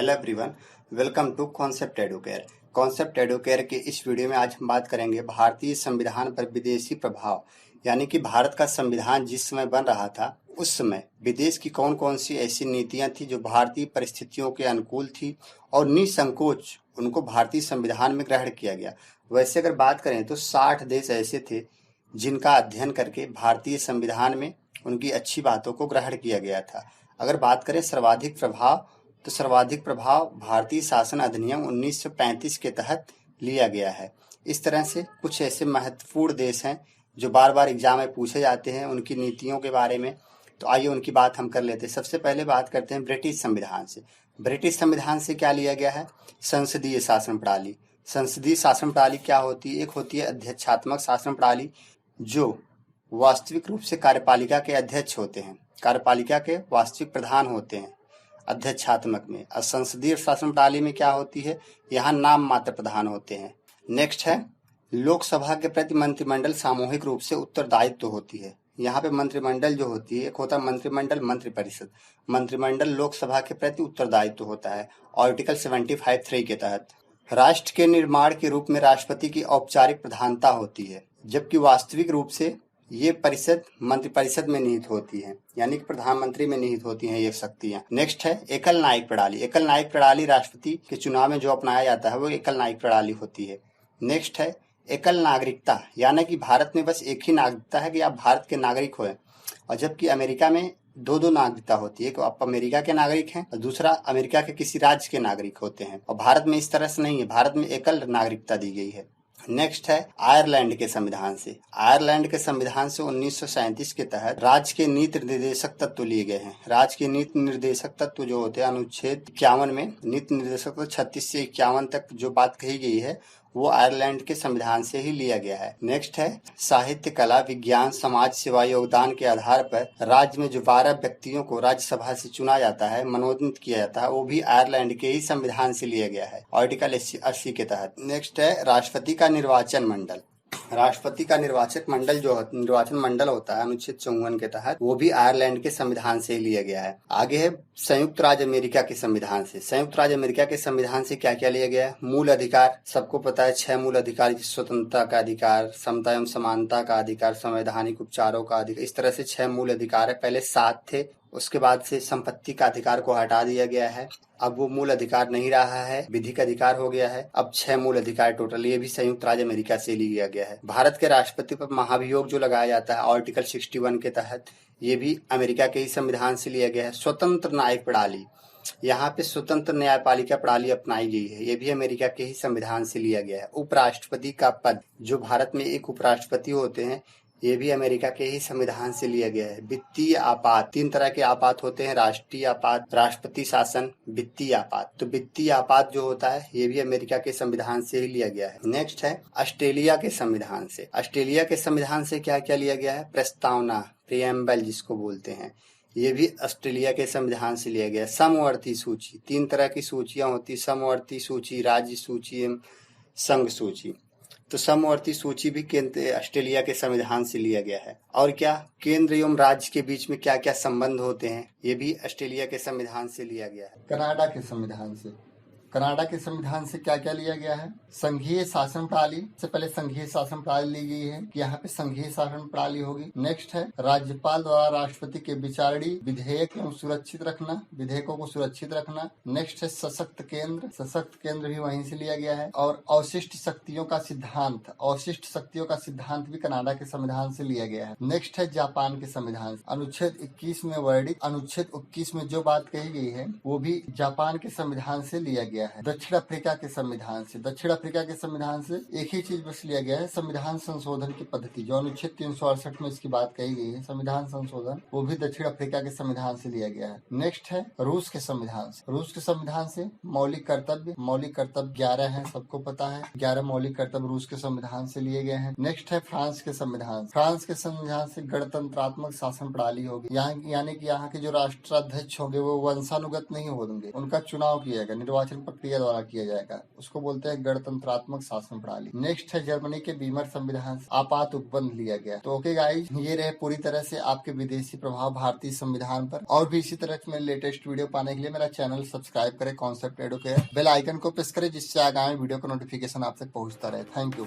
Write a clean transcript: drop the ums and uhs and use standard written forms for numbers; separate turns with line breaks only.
Hello everyone, welcome to Concept Educare. Concept Educare के इस video में आज हम बात करेंगे भारतीय संविधान पर विदेशी प्रभाव, यानी कि भारत का संविधान जिस समय बन रहा था उस समय विदेश की कौन कौन सी ऐसी नीतियां थी जो भारतीय परिस्थितियों के अनुकूल थी और निसंकोच उनको भारतीय संविधान में ग्रहण किया गया। वैसे अगर बात करें तो 60 देश ऐसे थे जिनका अध्ययन करके भारतीय संविधान में उनकी अच्छी बातों को ग्रहण किया गया था। अगर बात करें सर्वाधिक प्रभाव, तो सर्वाधिक प्रभाव भारतीय शासन अधिनियम 1935 के तहत लिया गया है। इस तरह से कुछ ऐसे महत्वपूर्ण देश हैं जो बार बार एग्जाम में पूछे जाते हैं उनकी नीतियों के बारे में। तो आइए उनकी बात हम कर लेते हैं। सबसे पहले बात करते हैं ब्रिटिश संविधान से। ब्रिटिश संविधान से क्या लिया गया है? संसदीय शासन प्रणाली। संसदीय शासन प्रणाली क्या होती है? एक होती है अध्यक्षात्मक शासन प्रणाली, जो वास्तविक रूप से कार्यपालिका के अध्यक्ष होते हैं, कार्यपालिका के वास्तविक प्रधान होते हैं अध्यक्षात्मक में। और संसदीय शासन प्रणाली में क्या होती है? यहाँ नाम मात्र प्रधान होते हैं। नेक्स्ट है लोकसभा के प्रति मंत्रिमंडल सामूहिक रूप से उत्तरदायित्व होती है। यहाँ पे मंत्रिमंडल जो होती है, एक होता है मंत्रिमंडल, मंत्रिपरिषद। मंत्रिमंडल लोकसभा के प्रति उत्तरदायित्व होता है आर्टिकल 75(3) के तहत। राष्ट्र के निर्माण के रूप में राष्ट्रपति की औपचारिक प्रधानता होती है, जबकि वास्तविक रूप से ये परिषद मंत्रिपरिषद में निहित होती है, यानी कि प्रधानमंत्री में निहित होती हैं ये शक्तियां। नेक्स्ट है एकल न्यायिक प्रणाली। एकल न्यायिक प्रणाली राष्ट्रपति के चुनाव में जो अपनाया जाता है वो एकल न्यायिक प्रणाली होती है। नेक्स्ट है एकल नागरिकता, यानी कि भारत में बस एक ही नागरिकता है कि आप भारत के नागरिक हो, और जबकि अमेरिका में दो नागरिकता होती है। आप अमेरिका के नागरिक हैं और दूसरा अमेरिका के किसी राज्य के नागरिक होते हैं, और भारत में इस तरह से नहीं है, भारत में एकल नागरिकता दी गई है। नेक्स्ट है आयरलैंड के संविधान से। आयरलैंड के संविधान से 1937 के तहत राज्य के नीति निर्देशक तत्व लिए गए हैं। राज्य के नीति निर्देशक तत्व जो होते हैं अनुच्छेद 51 में नीति निर्देशक तत्व 36 से 51 तक जो बात कही गई है वो आयरलैंड के संविधान से ही लिया गया है। नेक्स्ट है साहित्य, कला, विज्ञान, समाज सेवा योगदान के आधार पर राज्य में जो 12 व्यक्तियों को राज्यसभा से चुना जाता है, मनोनीत किया जाता है, वो भी आयरलैंड के ही संविधान से लिया गया है आर्टिकल 80 के तहत। नेक्स्ट है राष्ट्रपति का निर्वाचन मंडल। राष्ट्रपति का निर्वाचन मंडल होता है अनुच्छेद 54 के तहत, वो भी आयरलैंड के संविधान से लिया गया है। आगे है संयुक्त राज्य अमेरिका के संविधान से। संयुक्त राज्य अमेरिका के संविधान से क्या क्या लिया गया है? मूल अधिकार, सबको पता है 6 मूल अधिकार, स्वतंत्रता का अधिकार, समता एवं समानता का अधिकार, संवैधानिक उपचारों का अधिकार, इस तरह से 6 मूल अधिकार है। पहले 7 थे, उसके बाद से संपत्ति का अधिकार को हटा दिया गया है, अब वो मूल अधिकार नहीं रहा है, विधिक अधिकार हो गया है। अब 6 मूल अधिकार टोटल, ये भी संयुक्त राज्य अमेरिका से लिया गया है। भारत के राष्ट्रपति पर महाभियोग जो लगाया जाता है आर्टिकल 61 के तहत, ये भी अमेरिका के ही संविधान से लिया गया है। स्वतंत्र न्यायिक प्रणाली, यहाँ पे स्वतंत्र न्यायपालिका प्रणाली अपनाई गई है, ये भी अमेरिका के ही संविधान से लिया गया है। उपराष्ट्रपति का पद, जो भारत में एक उपराष्ट्रपति होते हैं, ये भी अमेरिका के ही संविधान से लिया गया है। वित्तीय आपात, 3 तरह के आपात होते हैं, राष्ट्रीय आपात, राष्ट्रपति शासन, वित्तीय आपात। तो वित्तीय आपात जो होता है ये भी अमेरिका के संविधान से ही लिया गया है। नेक्स्ट है ऑस्ट्रेलिया के संविधान से। ऑस्ट्रेलिया के संविधान से क्या क्या लिया गया है? प्रस्तावना, प्रिएम्बल जिसको बोलते हैं, ये भी ऑस्ट्रेलिया के संविधान से लिया गया है। समवर्ती सूची, 3 तरह की सूचियां होती, समवर्ती सूची, राज्य सूची एवं संघ सूची। तो समवर्ती सूची भी केंद्र ऑस्ट्रेलिया के संविधान से लिया गया है। और क्या केंद्र एवं राज्य के बीच में क्या क्या संबंध होते हैं, ये भी ऑस्ट्रेलिया के संविधान से लिया गया है। कनाडा के संविधान से। कनाडा के संविधान से क्या क्या लिया गया है? संघीय शासन प्रणाली, से पहले संघीय शासन प्रणाली ली गई है, यहाँ पे संघीय शासन प्रणाली होगी। नेक्स्ट है राज्यपाल द्वारा राष्ट्रपति के विचारणीय विधेयक सुरक्षित रखना, विधेयकों को सुरक्षित रखना। नेक्स्ट है सशक्त केंद्र, सशक्त केंद्र भी वहीं से लिया गया है। और अवशिष्ट शक्तियों का सिद्धांत, अवशिष्ट शक्तियों का सिद्धांत भी कनाडा के संविधान से लिया गया है। नेक्स्ट है जापान के संविधान, अनुच्छेद 21 में वर्णित, अनुच्छेद 21 में जो बात कही गई है वो भी जापान के संविधान से लिया गया है। दक्षिण अफ्रीका के संविधान से। दक्षिण अफ्रीका के संविधान से एक ही चीज बस लिया गया है, संविधान संशोधन की पद्धति, जो अनुच्छेद 368 में इसकी बात कही गई है, संविधान संशोधन, वो भी दक्षिण अफ्रीका के संविधान से लिया गया है। नेक्स्ट है रूस के संविधान से। रूस के संविधान से मौलिक कर्तव्य 11 है, सबको पता है, 11 मौलिक कर्तव्य रूस के संविधान से लिए गए हैं। नेक्स्ट है फ्रांस के संविधान। फ्रांस के संविधान से गणतंत्रात्मक शासन प्रणाली होगी, यानी कि यहाँ के जो राष्ट्राध्यक्ष होंगे वो वंशानुगत नहीं होंगे, उनका चुनाव किया गया, निर्वाचन प्रक्रिया द्वारा किया जाएगा। उसको बोलते हैं गणतंत्रात्मक शासन प्रणाली। नेक्स्ट है जर्मनी के बीमर संविधान आपात उपबंध लिया गया। तो ओके गाइज, ये रहे पूरी तरह से आपके विदेशी प्रभाव भारतीय संविधान पर। और भी इसी तरह के लेटेस्ट वीडियो पाने के लिए मेरा चैनल सब्सक्राइब करें कॉन्सेप्ट एडुकेयर, बेल आइकन को प्रेस करें जिससे आगामी वीडियो का नोटिफिकेशन आप तक पहुंचता रहे। Thank you.